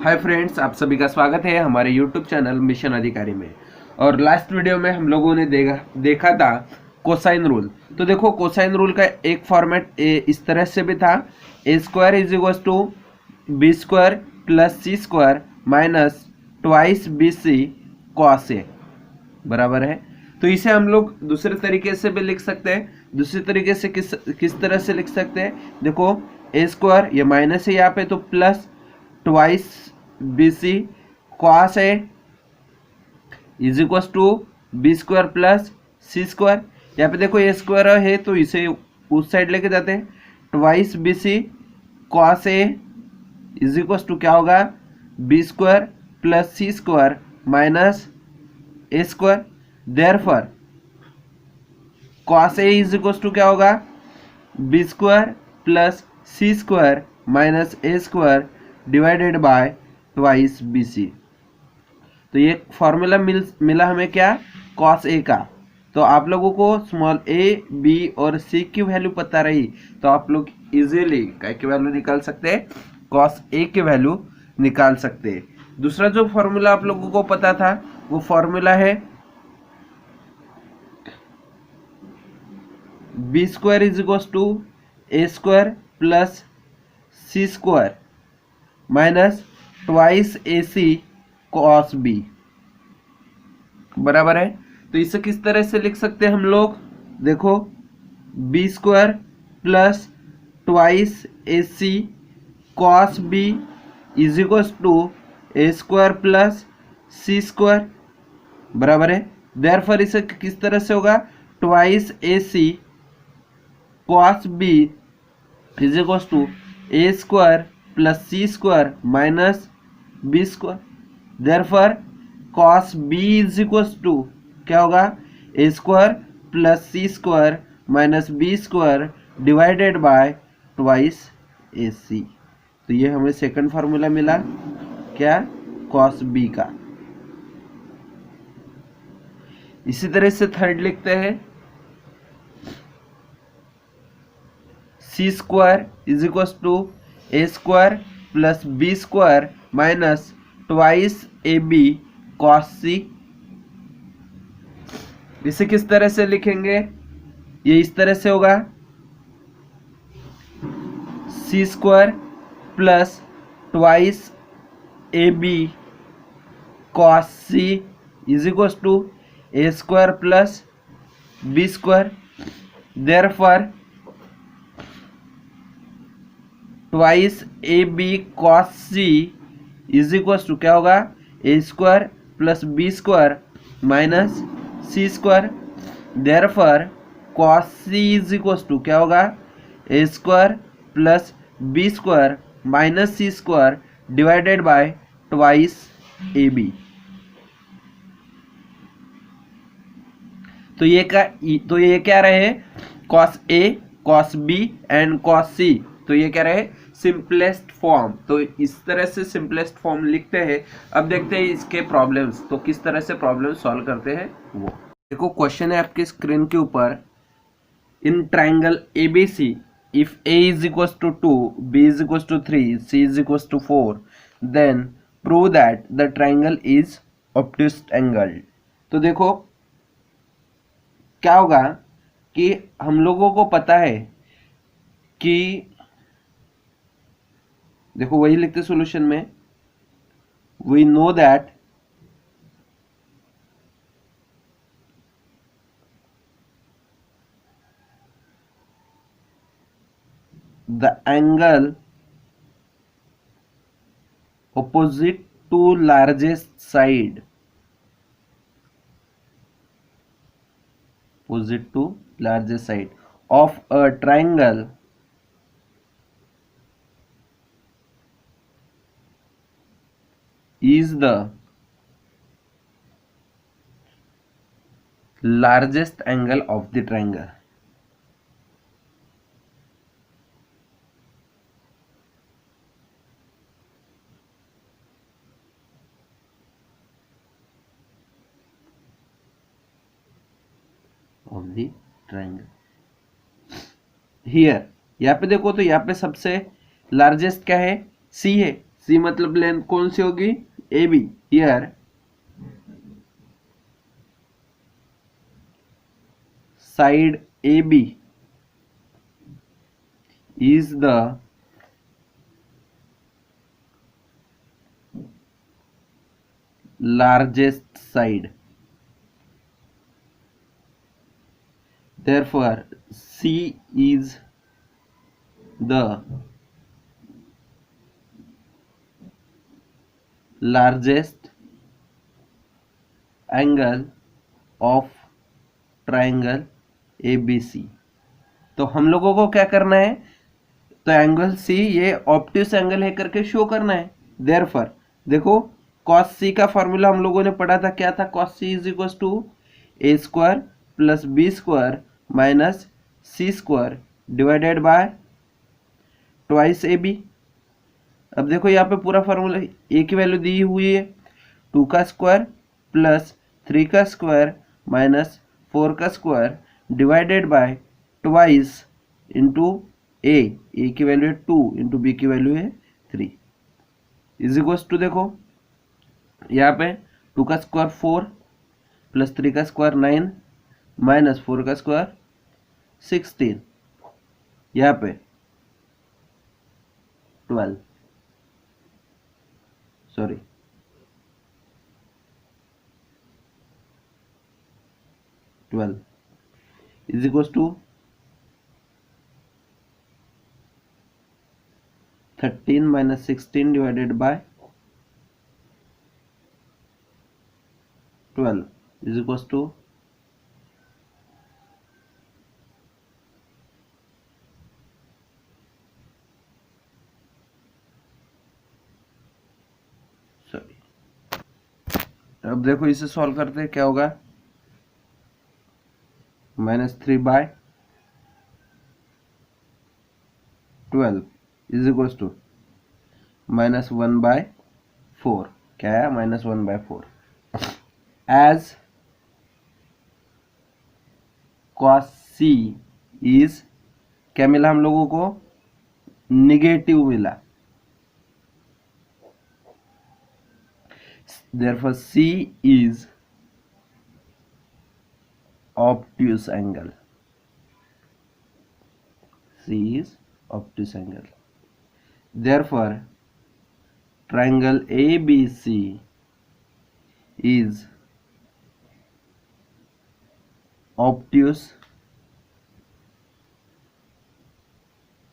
Hi friends, आप सभी का स्वागत है हमारे यूट्यूब चैनल मिशन अधिकारी में। और लास्ट वीडियो में हम लोगों ने देखा था कोसाइन रूल। तो देखो, कोसाइन रूल का एक फॉर्मेट इस तरह से भी था, A square is equal to B square plus C square minus twice B C cos A बराबर है। तो इसे हम लोग दूसरे तरीके से भी लिख सकते हैं। दूसरे तरीके से किस तरह से लिख सकते हैं? देखो, ए स्क्वायर, ये माइनस है यहाँ पे, तो plus twice B C cos A is equal to B square plus C square. यहाँ पे देखो, ए स्क्वायर है तो इसे उस साइड लेके जाते हैं। Twice B C cos A is equal to क्या होगा? B square plus C square minus A square. Therefore cos A is equal to क्या होगा? B square plus C square minus A square divided by twice B C. तो ये formula मिला हमें क्या? Cos A का। तो आप लोगों को स्मॉल ए, बी और सी की वैल्यू पता रही तो आप लोग इजीली काय की वैल्यू निकाल सकते हैं, कॉस ए की वैल्यू निकाल सकते हैं। दूसरा जो फॉर्मूला आप लोगों को पता था वो फॉर्मूला है B square is equal to A square plus C square minus twice A C cos B बराबर है। तो इसे किस तरह से लिख सकते हैं हम लोग? देखो, B square plus twice A C cos B is equal to A square plus C square बराबर है। देयरफॉर इसे किस तरह से होगा? Twice A C cos B is equal to A square plus C square minus B square. Therefore cos B is equal to क्या होगा? A square plus C square minus B square divided by twice A C. तो ये हमें second formula मिला क्या? Cos B का। इसी तरह से थर्ड लिखते हैं, C square is equal to A square plus B square minus twice A B cos C. इसे किस तरह से लिखेंगे? ये इस तरह से होगा, C square plus twice A B cos C is equal to A square plus B square. Therefore twice A B cos C is equal to क्या होगा? A square plus B square minus C square. Therefore cos C is equal to क्या होगा? A square plus B square minus C square divided by twice A B. तो ये क्या रहे? Cos A, cos B and cos सी। तो ये क्या रहे? Simplest form. तो इस तरह से सिंपलेस्ट फॉर्म लिखते हैं। अब देखते हैं इसके प्रॉब्लम्स, तो किस तरह से प्रॉब्लम सॉल्व करते हैं वो। देखो, क्वेश्चन है आपके स्क्रीन के ऊपर, in triangle ABC if A is equal to 2, B is equal to 3, C is equal to 4, then prove that the triangle is obtuse angle. तो देखो क्या होगा कि हम लोगों को पता है कि, देखो वही लिखते सॉल्यूशन में, we know that the angle opposite to largest side, opposite to largest side of a triangle is the largest angle of the triangle. Of the triangle. Here यहाँ पे देखो, तो यहाँ पे सबसे लार्जेस्ट क्या है? सी है। सी मतलब लेंथ कौन सी होगी, A B. Here side A B is the largest side, therefore C is the largest angle of triangle ABC। तो हम लोगों को क्या करना है, तो एंगल सी ये ऑब्ट्यूस एंगल है करके शो करना है। देयरफॉर देखो cos सी का फॉर्मूला हम लोगों ने पढ़ा था, क्या था, cos C is equal to A square plus B square minus C square divided by twice A B. अब देखो यहाँ पे पूरा फॉर्मूला ए की वैल्यू दी हुई है, 2 का स्क्वायर प्लस 3 का स्क्वायर माइनस 4 का square divided by twice into A की वैल्यू है 2 इंटू बी की वैल्यू है 3 इज इक्वल्स टू, देखो यहाँ पे 2 का स्क्वायर 4 प्लस 3 का स्क्वायर 9 माइनस 4 का स्क्वायर 16, यहाँ पे 12 sorry 12 is equals to 13 minus 16 divided by 12 is equals to sorry. अब देखो इसे सॉल्व करते हैं, क्या होगा, -3 by 12 is equals to -1 bye 4, क्या है, -1 bye 4 as cos c is, क्या मिला हम लोगों को, निगेटिव मिला, therefore c is obtuse angle, c is obtuse angle, therefore triangle ABC is obtuse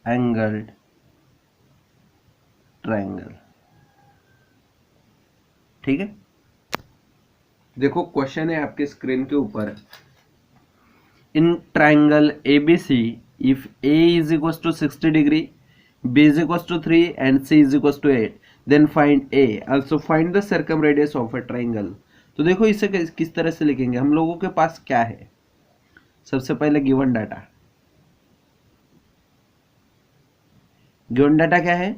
angled triangle। ठीक है, देखो क्वेश्चन है आपके स्क्रीन के ऊपर, in triangle ABC if A is equals to 60 degree, B is equals to 3 and C is equals to 8, then find A, also find the circumradius of a triangle। तो देखो इसे किस तरह से लिखेंगे, हम लोगों के पास क्या है, सबसे पहले गिवन डाटा क्या है,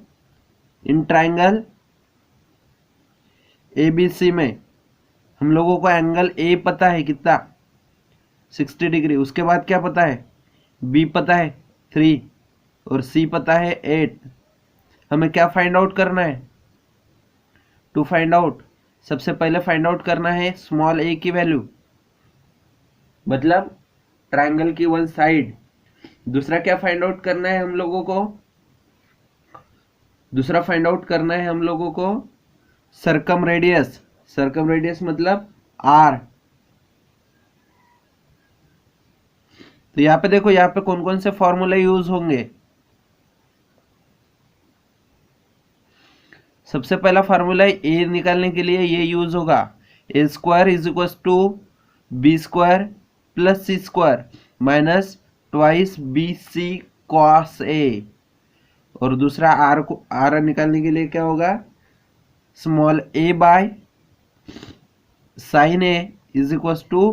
इन ट्राइंगल ABC में हम लोगों को एंगल A पता है कितना, 60 डिग्री, उसके बाद क्या पता है, B पता है 3 और C पता है 8। हमें क्या फाइंड आउट करना है, टू फाइंड आउट, सबसे पहले फाइंड आउट करना है स्मॉल a की वैल्यू, मतलब ट्राइंगल की वन साइड। दूसरा क्या फाइंड आउट करना है हम लोगों को, दूसरा फाइंड आउट करना है हम लोगों को सरकम रेडियस मतलब r। तो यहाँ पे देखो, यहाँ पे कौन कौन से फॉर्मूले यूज होंगे, सबसे पहला फार्मूला ए निकालने के लिए ये यूज होगा, A square is equal to B square plus C square minus twice B C cos A, और दूसरा आर निकालने के लिए क्या होगा, small A by sine A is equal to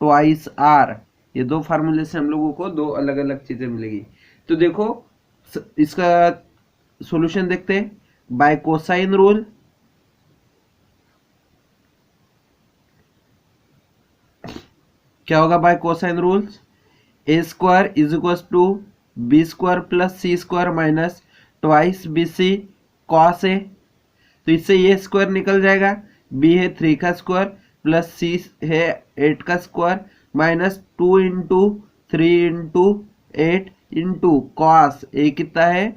twice R. ये दो फार्मूले से हम लोगों को दो अलग अलग चीजें मिलेगी। तो देखो इसका सॉल्यूशन देखते हैं, बाय कोसाइन रूल क्या होगा, by cosine rules A square is equal to B square plus C square minus twice B C cos A, तो इससे ये स्क्वायर निकल जाएगा, b है 3 का स्क्वायर प्लस c है 8 का square minus 2 into 3 into 8 into cos A कितना है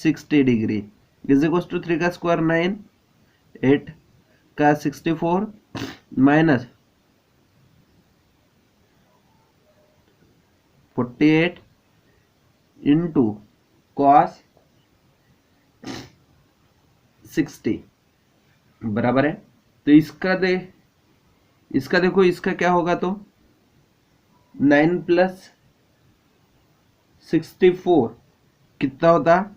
60 डिग्री इज इक्वल टू 3 का स्क्वायर 9 8 का 64 माइनस 48 इंटू कॉस 60 बराबर है। तो इसका देखो इसका क्या होगा, तो 9 प्लस 64 कितना होता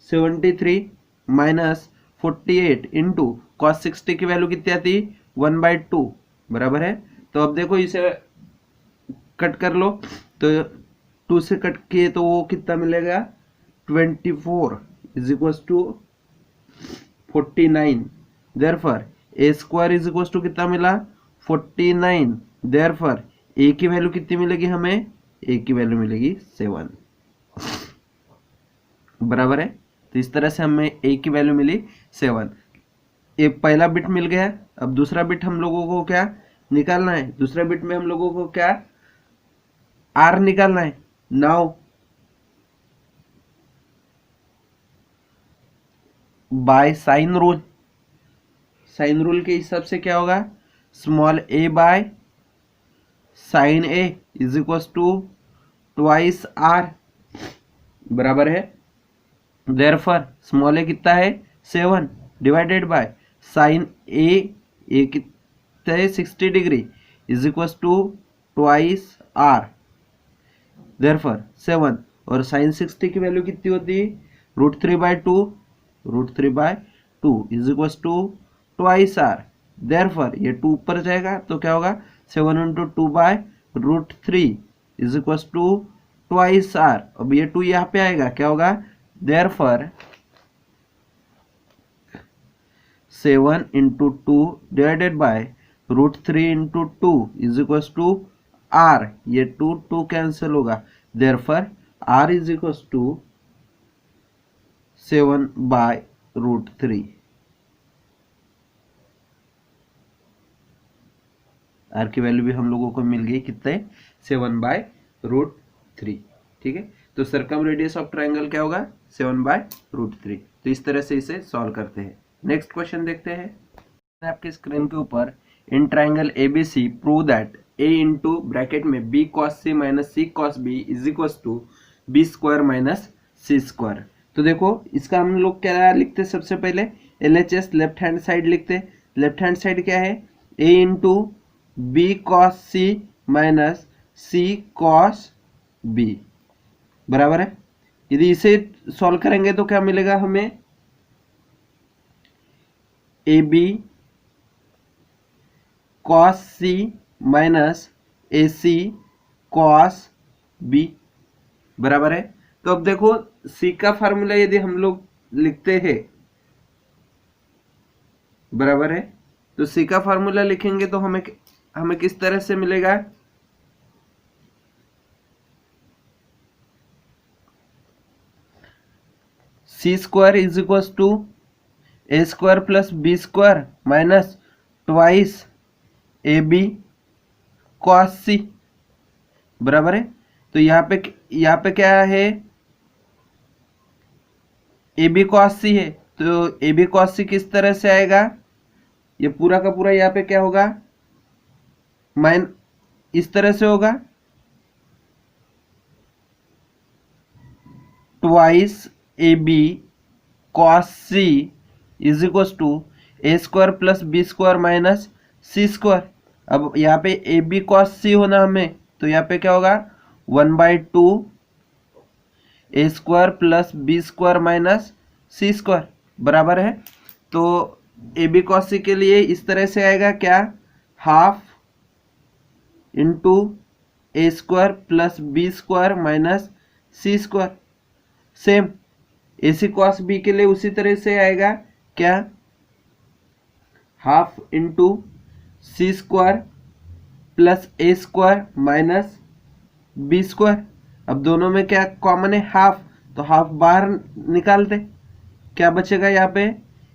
73 माइनस 48 इंटू कॉस 60 की वैल्यू कितनी आती 1/2 बराबर है। तो अब देखो इसे कट कर लो, तो 2 से कट किए तो वो कितना मिलेगा 24 is equal to 49 therefore A square is equal to कितना मिला 49 देयरफॉर ए की वैल्यू कितनी मिलेगी हमें, ए की वैल्यू मिलेगी 7 बराबर है। तो इस तरह से हमें ए की वैल्यू मिली 7। एक पहला बिट मिल गया, अब दूसरा बिट हम लोगों को क्या निकालना है, दूसरा बिट में हम लोगों को क्या आर निकालना है। नाउ बाय साइन रूल के हिसाब से क्या होगा small A by sine A is equal to twice R बराबर है। देयरफॉर स्मॉल ए कितना है 7 डिवाइडेड बाय साइन ए कितना है 60 degree is equal to twice R therefore 7 और साइन 60 की वैल्यू कितनी होती है √3/2 is equal to twice R. Therefore ये 2 ऊपर जाएगा तो क्या होगा 7 into 2/√3 is equal to twice R. अब ये 2 यहाँ पे आएगा क्या होगा therefore 7 into 2 divided by √3 into 2 is equal to R. ये 2 कैंसिल होगा therefore R is equal to 7/√3। R की वैल्यू भी हम लोगों को मिल गई कितने 7/√3। ठीक है, तो सरकम रेडियस ऑफ ट्राइंगल क्या होगा 7/√3। तो इस तरह से इसे सॉल्व करते हैं। नेक्स्ट क्वेश्चन देखते हैं आपके स्क्रीन के ऊपर। In triangle ABC prove that A into bracket में B cos C minus C cos B is equal to B square minus C square. तो देखो इसका हम लोग क्या लिखते सबसे पहले LHS लेफ्ट हैंड साइड लिखते। लेफ्ट हैंड साइड क्या है ए into B cos C minus C cos B बराबर है। यदि इसे सॉल्व करेंगे तो क्या मिलेगा हमें A B cos C minus A C cos B बराबर है। तो अब देखो सी का फार्मूला यदि हम लोग लिखते हैं बराबर है, तो सी का फार्मूला लिखेंगे तो हमें किस तरह से मिलेगा C square is equal to A square plus B square minus twice A B cos C बराबर है। तो यहाँ पे क्या है ए बी कॉस सी है, तो ए बी कॉस सी किस तरह से आएगा, ये पूरा का पूरा यहाँ पे क्या होगा इस तरह से होगा twice A B cos C is equal to A square plus B square minus C square. अब यहाँ पे ए बी कॉस सी होना हमें, तो यहाँ पे क्या होगा 1/2 A square plus B square minus C square बराबर है। तो ए बी कॉस सी के लिए इस तरह से आएगा क्या half into A square plus B square minus C square. Same A C cos B के लिए उसी तरह से आएगा क्या half into C square plus A square minus B square. अब दोनों में क्या कॉमन है हाफ, तो हाफ बाहर निकालते क्या बचेगा यहाँ पे,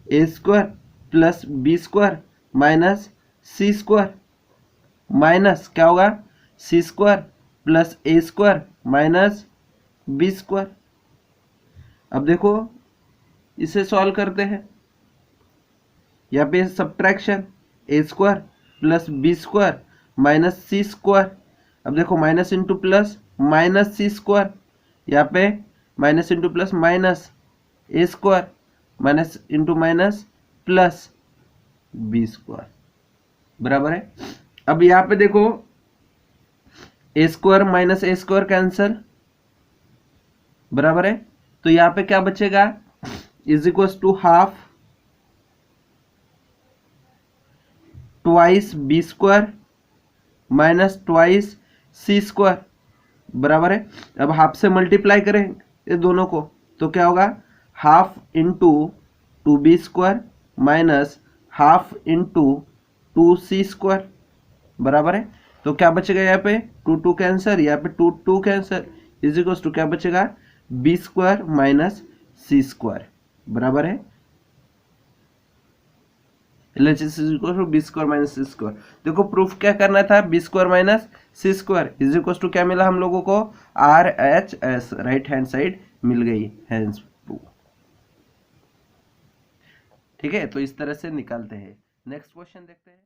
A square plus B square minus C square, minus क्या होगा, C square plus A square minus B square. अब देखो इसे सॉल्व करते हैं, यहाँ पे subtraction, A square plus B square minus C square. अब देखो minus into plus minus C square, यहाँ पे minus into plus minus A square minus into minus plus B square, बराबर है। अब यहाँ पे देखो A square minus A square cancel, बराबर है। तो यहाँ पे क्या बचेगा, is equal to half twice B square minus twice C square, बराबर है। अब हाफ से मल्टीप्लाई करें ये दोनों को तो क्या होगा, half into two B square minus half into two C square, बराबर है। तो क्या बचेगा यहाँ पे, टू टू कैंसर, यहाँ पे two two cancel, is equal to क्या बचेगा, B square minus C square, बराबर है। LHS is equal to B square minus C square. देखो प्रूफ क्या करना था, B square minus C square is equal to क्या मिला हम लोगों को, RHS, राइट हैंड साइड मिल गई, हैंस प्रूफ। ठीक है, तो इस तरह से निकालते हैं। नेक्स्ट क्वेश्चन देखते हैं।